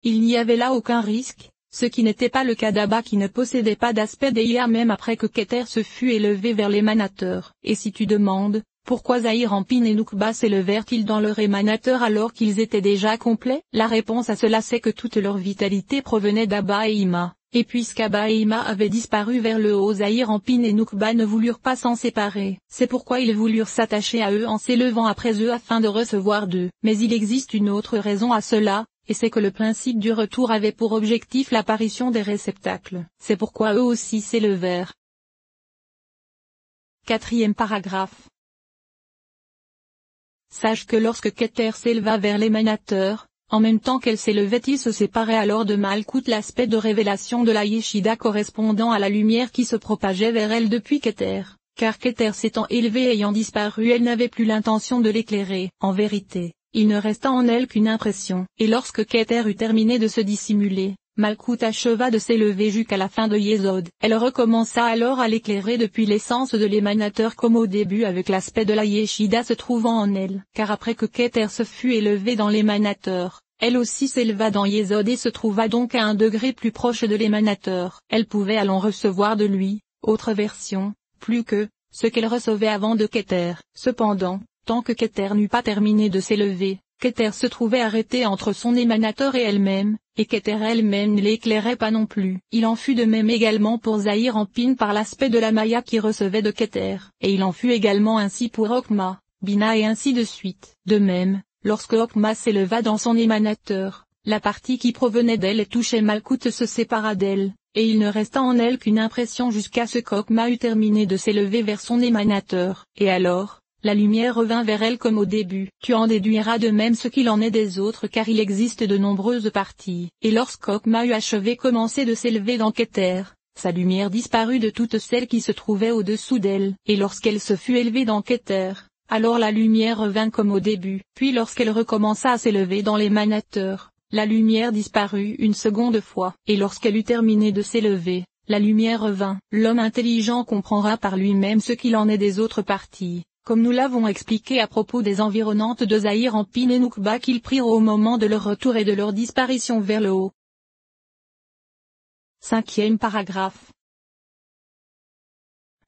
Il n'y avait là aucun risque, ce qui n'était pas le cas d'Abba qui ne possédait pas d'aspect d'Elia même après que Keter se fût élevé vers l'émanateur. Et si tu demandes, pourquoi Zahir-Anpin et Noukba s'élevèrent-ils dans leur émanateur alors qu'ils étaient déjà complets? La réponse à cela c'est que toute leur vitalité provenait d'Abba et Ima, et puisqu'Abba et Ima avaient disparu vers le haut, Zahir-Anpin et Noukba ne voulurent pas s'en séparer. C'est pourquoi ils voulurent s'attacher à eux en s'élevant après eux afin de recevoir d'eux. Mais il existe une autre raison à cela, et c'est que le principe du retour avait pour objectif l'apparition des réceptacles. C'est pourquoi eux aussi s'élevèrent. Quatrième paragraphe. Sache que lorsque Keter s'éleva vers l'émanateur, en même temps qu'elle s'élevait il se séparait alors de Malkout l'aspect de révélation de la Yeshida correspondant à la lumière qui se propageait vers elle depuis Keter, car Keter s'étant élevée et ayant disparu elle n'avait plus l'intention de l'éclairer. En vérité, il ne resta en elle qu'une impression. Et lorsque Keter eut terminé de se dissimuler, Malkout acheva de s'élever jusqu'à la fin de Yesod. Elle recommença alors à l'éclairer depuis l'essence de l'émanateur comme au début avec l'aspect de la Yeshida se trouvant en elle. Car après que Keter se fut élevée dans l'émanateur, elle aussi s'éleva dans Yesod et se trouva donc à un degré plus proche de l'émanateur. Elle pouvait alors recevoir de lui, autre version, plus que, ce qu'elle recevait avant de Keter. Cependant, tant que Keter n'eut pas terminé de s'élever, Keter se trouvait arrêtée entre son émanateur et elle-même, et Keter elle-même ne l'éclairait pas non plus. Il en fut de même également pour Zahir-Anpin par l'aspect de la Maya qui recevait de Keter, et il en fut également ainsi pour Okma, Bina et ainsi de suite. De même, lorsque Okma s'éleva dans son émanateur, la partie qui provenait d'elle et touchait Malkout se sépara d'elle, et il ne resta en elle qu'une impression jusqu'à ce qu'Okma eût terminé de s'élever vers son émanateur. Et alors, la lumière revint vers elle comme au début. Tu en déduiras de même ce qu'il en est des autres car il existe de nombreuses parties. Et lorsqu'Okma eut achevé commencé de s'élever dans Keter, sa lumière disparut de toutes celles qui se trouvaient au-dessous d'elle. Et lorsqu'elle se fut élevée dans Keter, alors la lumière revint comme au début. Puis lorsqu'elle recommença à s'élever dans l'émanateur, la lumière disparut une seconde fois. Et lorsqu'elle eut terminé de s'élever, la lumière revint. L'homme intelligent comprendra par lui-même ce qu'il en est des autres parties. Comme nous l'avons expliqué à propos des environnantes de Zahir-Anpin et Noukba qu'ils prirent au moment de leur retour et de leur disparition vers le haut. Cinquième paragraphe.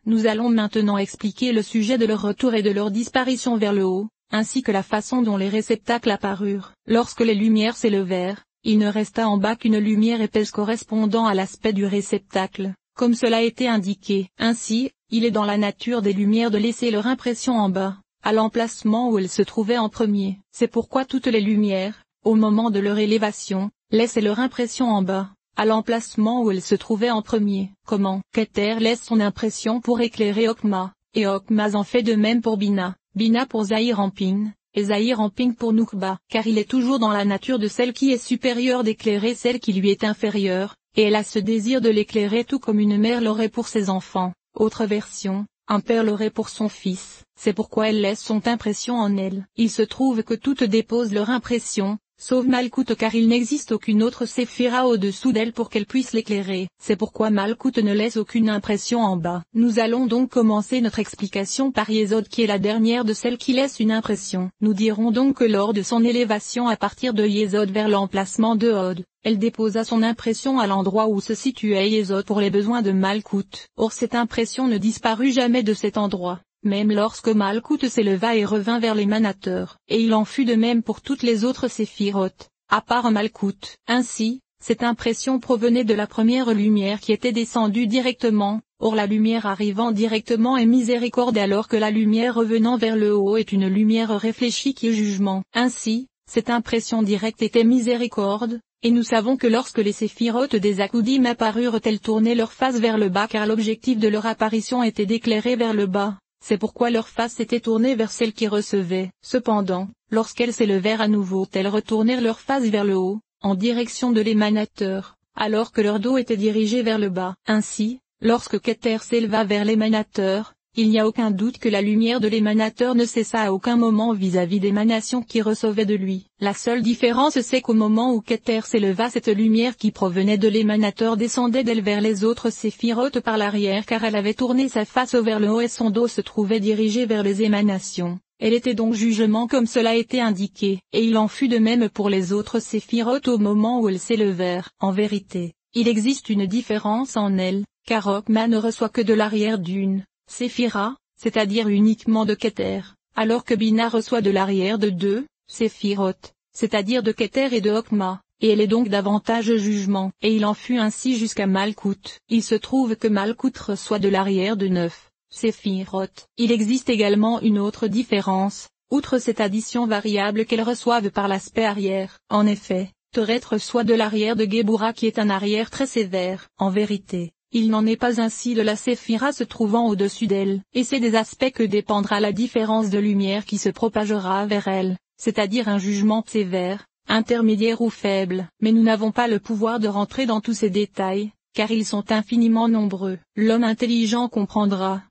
Nous allons maintenant expliquer le sujet de leur retour et de leur disparition vers le haut, ainsi que la façon dont les réceptacles apparurent. Lorsque les lumières s'élevèrent, il ne resta en bas qu'une lumière épaisse correspondant à l'aspect du réceptacle, comme cela a été indiqué. Ainsi, il est dans la nature des lumières de laisser leur impression en bas, à l'emplacement où elles se trouvaient en premier. C'est pourquoi toutes les lumières, au moment de leur élévation, laissaient leur impression en bas, à l'emplacement où elles se trouvaient en premier. Comment? Keter laisse son impression pour éclairer Okma, et Okma en fait de même pour Bina, Bina pour Zahir-Anpin, et Zahir-Anpin pour Noukba. Car il est toujours dans la nature de celle qui est supérieure d'éclairer celle qui lui est inférieure, et elle a ce désir de l'éclairer tout comme une mère l'aurait pour ses enfants. Autre version, un père l'aurait pour son fils. C'est pourquoi elle laisse son impression en elle. Il se trouve que toutes déposent leur impression, sauf Malkout car il n'existe aucune autre séphira au-dessous d'elle pour qu'elle puisse l'éclairer. C'est pourquoi Malkout ne laisse aucune impression en bas. Nous allons donc commencer notre explication par Yesod qui est la dernière de celles qui laissent une impression. Nous dirons donc que lors de son élévation à partir de Yesod vers l'emplacement de Hod, elle déposa son impression à l'endroit où se situait Yesod pour les besoins de Malkout. Or cette impression ne disparut jamais de cet endroit, même lorsque Malkout s'éleva et revint vers l'émanateur. Et il en fut de même pour toutes les autres séphirotes, à part Malkout. Ainsi, cette impression provenait de la première lumière qui était descendue directement, or la lumière arrivant directement est miséricorde alors que la lumière revenant vers le haut est une lumière réfléchie qui est jugement. Ainsi, cette impression directe était miséricorde. Et nous savons que lorsque les séphirotes des Akoudim apparurent elles tournaient leur face vers le bas car l'objectif de leur apparition était d'éclairer vers le bas, c'est pourquoi leur face était tournée vers celle qui recevait. Cependant, lorsqu'elles s'élevèrent à nouveau elles retournèrent leur face vers le haut, en direction de l'émanateur, alors que leur dos était dirigé vers le bas. Ainsi, lorsque Keter s'éleva vers l'émanateur, il n'y a aucun doute que la lumière de l'émanateur ne cessa à aucun moment vis-à-vis d'émanations qui recevaient de lui. La seule différence c'est qu'au moment où Keter s'éleva cette lumière qui provenait de l'émanateur descendait d'elle vers les autres séphirotes par l'arrière car elle avait tourné sa face vers le haut et son dos se trouvait dirigé vers les émanations. Elle était donc jugement comme cela était indiqué, et il en fut de même pour les autres séphirotes au moment où elles s'élevèrent. En vérité, il existe une différence en elles, car Okma ne reçoit que de l'arrière d'une séphira, c'est-à-dire uniquement de Keter, alors que Bina reçoit de l'arrière de deux séphirotes, c'est-à-dire de Keter et de Okma, et elle est donc davantage jugement. Et il en fut ainsi jusqu'à Malkout. Il se trouve que Malkout reçoit de l'arrière de 9 séphirotes. Il existe également une autre différence, outre cette addition variable qu'elles reçoivent par l'aspect arrière. En effet, Toret reçoit de l'arrière de Gebura qui est un arrière très sévère. En vérité, il n'en est pas ainsi de la séphira se trouvant au-dessus d'elle, et c'est des aspects que dépendra la différence de lumière qui se propagera vers elle, c'est-à-dire un jugement sévère, intermédiaire ou faible. Mais nous n'avons pas le pouvoir de rentrer dans tous ces détails, car ils sont infiniment nombreux. L'homme intelligent comprendra.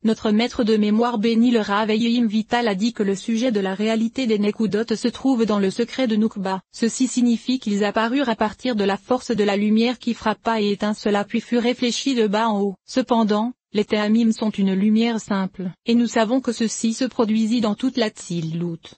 Notre maître de mémoire béni le Rav Yeim Vital a dit que le sujet de la réalité des Nekudot se trouve dans le secret de Nukba. Ceci signifie qu'ils apparurent à partir de la force de la lumière qui frappa et étincela puis fut réfléchie de bas en haut. Cependant, les Théamim sont une lumière simple, et nous savons que ceci se produisit dans toute la Tzilut.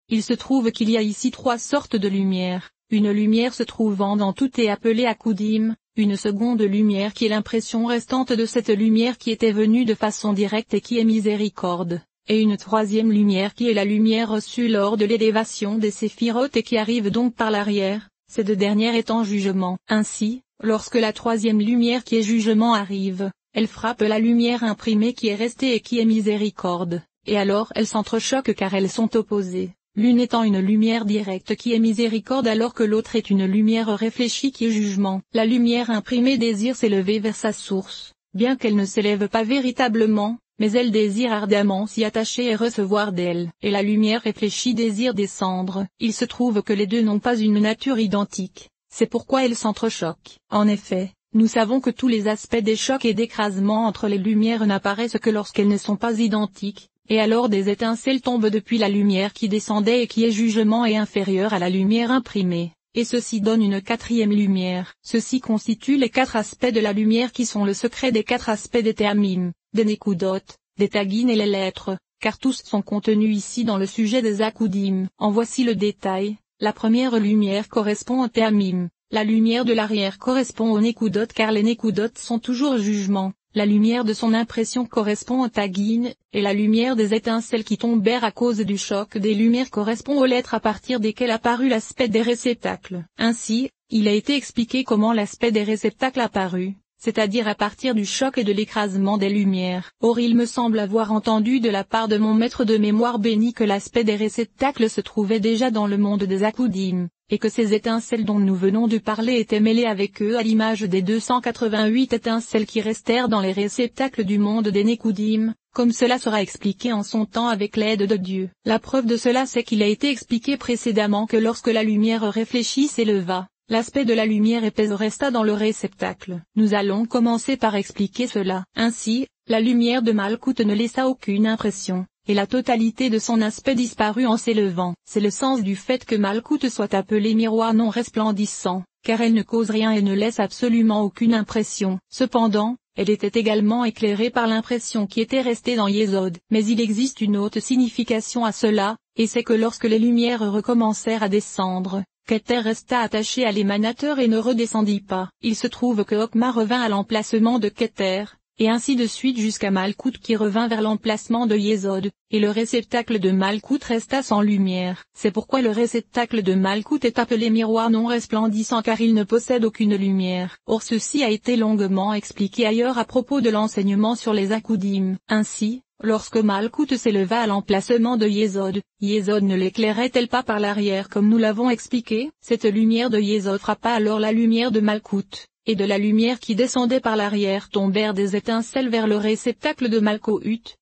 Il se trouve qu'il y a ici trois sortes de lumière. Une lumière se trouvant dans tout est appelée Akudim, une seconde lumière qui est l'impression restante de cette lumière qui était venue de façon directe et qui est miséricorde, et une troisième lumière qui est la lumière reçue lors de l'élévation des séphirotes et qui arrive donc par l'arrière, ces deux dernières étant jugement. Ainsi, lorsque la troisième lumière qui est jugement arrive, elle frappe la lumière imprimée qui est restée et qui est miséricorde, et alors elles s'entrechoquent car elles sont opposées. L'une étant une lumière directe qui est miséricorde alors que l'autre est une lumière réfléchie qui est jugement. La lumière imprimée désire s'élever vers sa source, bien qu'elle ne s'élève pas véritablement, mais elle désire ardemment s'y attacher et recevoir d'elle. Et la lumière réfléchie désire descendre. Il se trouve que les deux n'ont pas une nature identique, c'est pourquoi elles s'entrechoquent. En effet, nous savons que tous les aspects des chocs et d'écrasement entre les lumières n'apparaissent que lorsqu'elles ne sont pas identiques. Et alors des étincelles tombent depuis la lumière qui descendait et qui est jugement et inférieure à la lumière imprimée, et ceci donne une quatrième lumière. Ceci constitue les quatre aspects de la lumière qui sont le secret des quatre aspects des Théamim, des Nekudot, des Tagin et les lettres, car tous sont contenus ici dans le sujet des Akudim. En voici le détail. La première lumière correspond aux Théamim, la lumière de l'arrière correspond aux Nekudot car les Nekudot sont toujours jugement. La lumière de son impression correspond au Tagin, et la lumière des étincelles qui tombèrent à cause du choc des lumières correspond aux lettres à partir desquelles apparut l'aspect des réceptacles. Ainsi, il a été expliqué comment l'aspect des réceptacles apparut, c'est-à-dire à partir du choc et de l'écrasement des lumières. Or il me semble avoir entendu de la part de mon maître de mémoire béni que l'aspect des réceptacles se trouvait déjà dans le monde des Akudim, et que ces étincelles dont nous venons de parler étaient mêlées avec eux à l'image des 288 étincelles qui restèrent dans les réceptacles du monde des Nekudim, comme cela sera expliqué en son temps avec l'aide de Dieu. La preuve de cela c'est qu'il a été expliqué précédemment que lorsque la lumière réfléchie s'éleva, l'aspect de la lumière épaisse resta dans le réceptacle. Nous allons commencer par expliquer cela. Ainsi, la lumière de Malkout ne laissa aucune impression, et la totalité de son aspect disparut en s'élevant. C'est le sens du fait que Malkout soit appelé miroir non resplendissant, car elle ne cause rien et ne laisse absolument aucune impression. Cependant, elle était également éclairée par l'impression qui était restée dans Yesod. Mais il existe une autre signification à cela, et c'est que lorsque les lumières recommencèrent à descendre, Keter resta attaché à l'émanateur et ne redescendit pas. Il se trouve que Okma revint à l'emplacement de Keter, et ainsi de suite jusqu'à Malkout qui revint vers l'emplacement de Yesod, et le réceptacle de Malkout resta sans lumière. C'est pourquoi le réceptacle de Malkout est appelé miroir non resplendissant car il ne possède aucune lumière. Or ceci a été longuement expliqué ailleurs à propos de l'enseignement sur les Akudim. Ainsi, lorsque Malkout s'éleva à l'emplacement de Yesod, Yesod ne l'éclairait-elle pas par l'arrière comme nous l'avons expliqué? Cette lumière de Yesod frappa alors la lumière de Malkout, et de la lumière qui descendait par l'arrière tombèrent des étincelles vers le réceptacle de Malkout.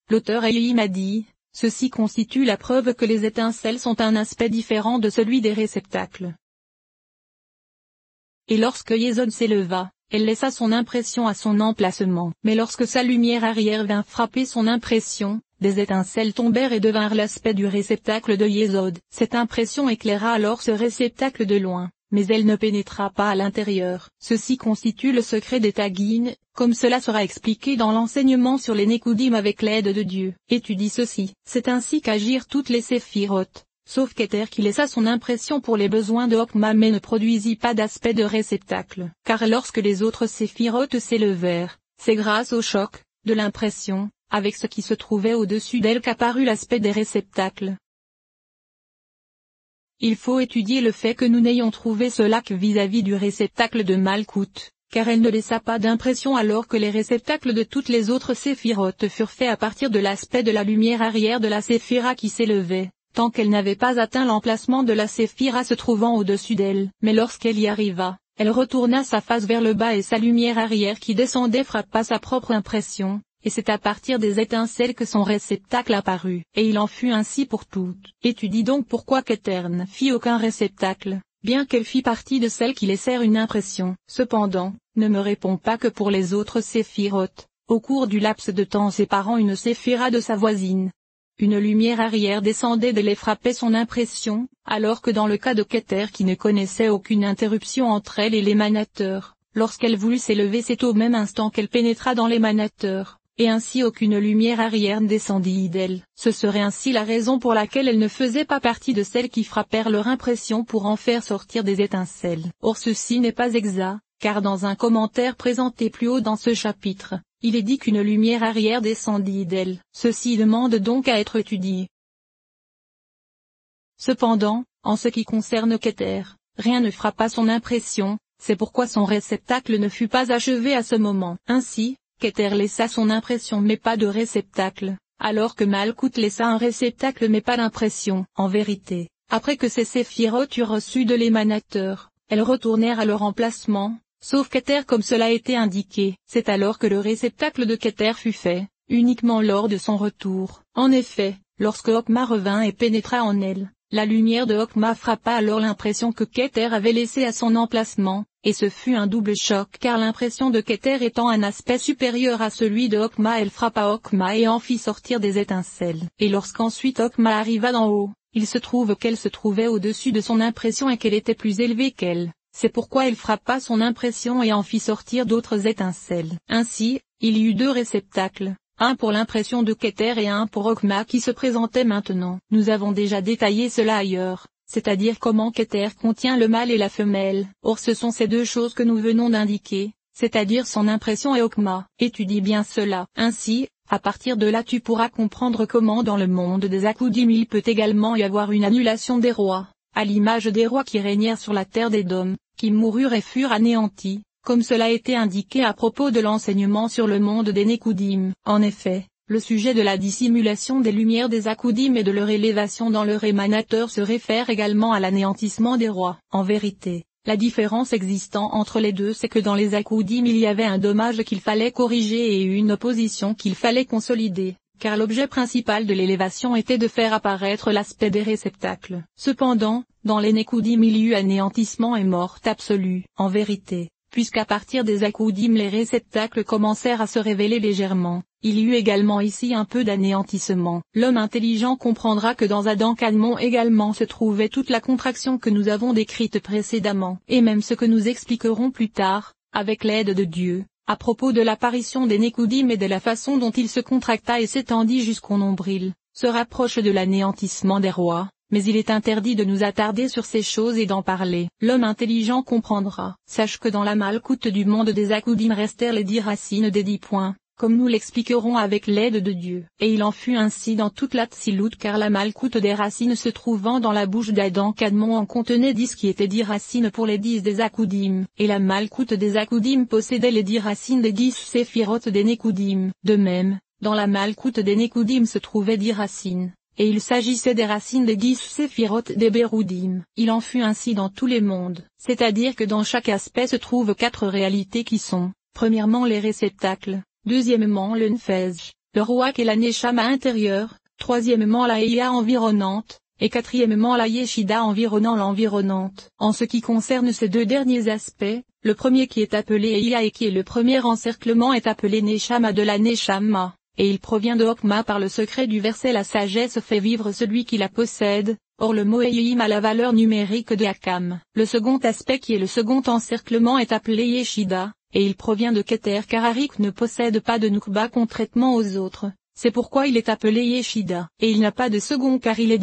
L'auteur Yeim a dit, ceci constitue la preuve que les étincelles sont un aspect différent de celui des réceptacles. Et lorsque Yesod s'éleva, elle laissa son impression à son emplacement. Mais lorsque sa lumière arrière vint frapper son impression, des étincelles tombèrent et devinrent l'aspect du réceptacle de Yesod. Cette impression éclaira alors ce réceptacle de loin. mais elle ne pénétra pas à l'intérieur. Ceci constitue le secret des Tagines, comme cela sera expliqué dans l'enseignement sur les Nékoudim avec l'aide de Dieu. Étudie ceci. C'est ainsi qu'agirent toutes les séphirotes, sauf Keter qui laissa son impression pour les besoins de Okma mais ne produisit pas d'aspect de réceptacle. Car lorsque les autres séphirotes s'élevèrent, c'est grâce au choc de l'impression, avec ce qui se trouvait au-dessus d'elle qu'apparut l'aspect des réceptacles. Il faut étudier le fait que nous n'ayons trouvé cela que vis-à-vis du réceptacle de Malkout, car elle ne laissa pas d'impression alors que les réceptacles de toutes les autres séphirotes furent faits à partir de l'aspect de la lumière arrière de la séphira qui s'élevait, tant qu'elle n'avait pas atteint l'emplacement de la séphira se trouvant au-dessus d'elle. Mais lorsqu'elle y arriva, elle retourna sa face vers le bas et sa lumière arrière qui descendait frappa sa propre impression. Et c'est à partir des étincelles que son réceptacle apparut, et il en fut ainsi pour toutes. Étudie donc pourquoi Keter ne fit aucun réceptacle, bien qu'elle fit partie de celles qui laissèrent une impression. Cependant, ne me réponds pas que pour les autres séphirotes, au cours du laps de temps séparant une séphira de sa voisine, une lumière arrière descendait d'elle et frappait son impression, alors que dans le cas de Keter qui ne connaissait aucune interruption entre elle et l'émanateur, lorsqu'elle voulut s'élever c'est au même instant qu'elle pénétra dans l'émanateur. Et ainsi aucune lumière arrière ne descendit d'elle. Ce serait ainsi la raison pour laquelle elle ne faisait pas partie de celles qui frappèrent leur impression pour en faire sortir des étincelles. Or ceci n'est pas exact, car dans un commentaire présenté plus haut dans ce chapitre, il est dit qu'une lumière arrière descendit d'elle. Ceci demande donc à être étudié. Cependant, en ce qui concerne Keter, rien ne frappa son impression, c'est pourquoi son réceptacle ne fut pas achevé à ce moment. Ainsi, Keter laissa son impression mais pas de réceptacle, alors que Malkout laissa un réceptacle mais pas d'impression. En vérité, après que ces séphirotes eurent reçu de l'émanateur, elles retournèrent à leur emplacement, sauf Keter comme cela a été indiqué. C'est alors que le réceptacle de Keter fut fait, uniquement lors de son retour. En effet, lorsque Okma revint et pénétra en elle, la lumière de Okma frappa alors l'impression que Keter avait laissée à son emplacement. Et ce fut un double choc car l'impression de Keter étant un aspect supérieur à celui de Okma elle frappa Okma et en fit sortir des étincelles. Et lorsqu'ensuite Okma arriva d'en haut, il se trouve qu'elle se trouvait au-dessus de son impression et qu'elle était plus élevée qu'elle. C'est pourquoi elle frappa son impression et en fit sortir d'autres étincelles. Ainsi, il y eut deux réceptacles, un pour l'impression de Keter et un pour Okma qui se présentait maintenant. Nous avons déjà détaillé cela ailleurs. C'est-à-dire comment Keter contient le mâle et la femelle. Or ce sont ces deux choses que nous venons d'indiquer, c'est-à-dire son impression et Okma. Étudie bien cela. Ainsi, à partir de là tu pourras comprendre comment dans le monde des Akoudim il peut également y avoir une annulation des rois, à l'image des rois qui régnèrent sur la terre d'Édom, qui moururent et furent anéantis, comme cela a été indiqué à propos de l'enseignement sur le monde des Nékoudim. En effet, le sujet de la dissimulation des lumières des Akoudim et de leur élévation dans leur émanateur se réfère également à l'anéantissement des rois. En vérité, la différence existant entre les deux c'est que dans les Akoudim il y avait un dommage qu'il fallait corriger et une opposition qu'il fallait consolider, car l'objet principal de l'élévation était de faire apparaître l'aspect des réceptacles. Cependant, dans les Nékoudim il y eut anéantissement et mort absolue. En vérité, puisqu'à partir des Akoudim les réceptacles commencèrent à se révéler légèrement, il y eut également ici un peu d'anéantissement. L'homme intelligent comprendra que dans Adam Kadmon également se trouvait toute la contraction que nous avons décrite précédemment, et même ce que nous expliquerons plus tard, avec l'aide de Dieu, à propos de l'apparition des Nékoudim et de la façon dont il se contracta et s'étendit jusqu'au nombril, se rapproche de l'anéantissement des rois. Mais il est interdit de nous attarder sur ces choses et d'en parler. L'homme intelligent comprendra. Sache que dans la Malkout du monde des Akoudim restèrent les 10 racines des 10 points, comme nous l'expliquerons avec l'aide de Dieu. Et il en fut ainsi dans toute la Tsilut car la Malkout des racines se trouvant dans la bouche d'Adam Kadmon en contenait 10 qui étaient 10 racines pour les 10 des Akoudim. Et la Malkout des Akoudim possédait les 10 racines des 10 séphirotes des Nékoudim. De même, dans la Malkout des Nékoudim se trouvaient 10 racines. Et il s'agissait des racines des 10 séphirotes des Béroudim. Il en fut ainsi dans tous les mondes, c'est-à-dire que dans chaque aspect se trouvent 4 réalités qui sont, premièrement les réceptacles, deuxièmement le Nfezj, le Rouak et la Neshama intérieure, troisièmement la Eya environnante, et quatrièmement la Yeshida environnant l'environnante. En ce qui concerne ces deux derniers aspects, le premier qui est appelé Eya et qui est le premier encerclement est appelé Neshama de la Neshama. Et il provient de Okma par le secret du verset la sagesse fait vivre celui qui la possède, Or le mot Elohim a la valeur numérique de Hakam. Le second aspect qui est le second encerclement est appelé Yeshida, et il provient de Keter car Arik ne possède pas de Nukba contrairement aux autres, c'est pourquoi il est appelé Yeshida. Et il n'a pas de second car il est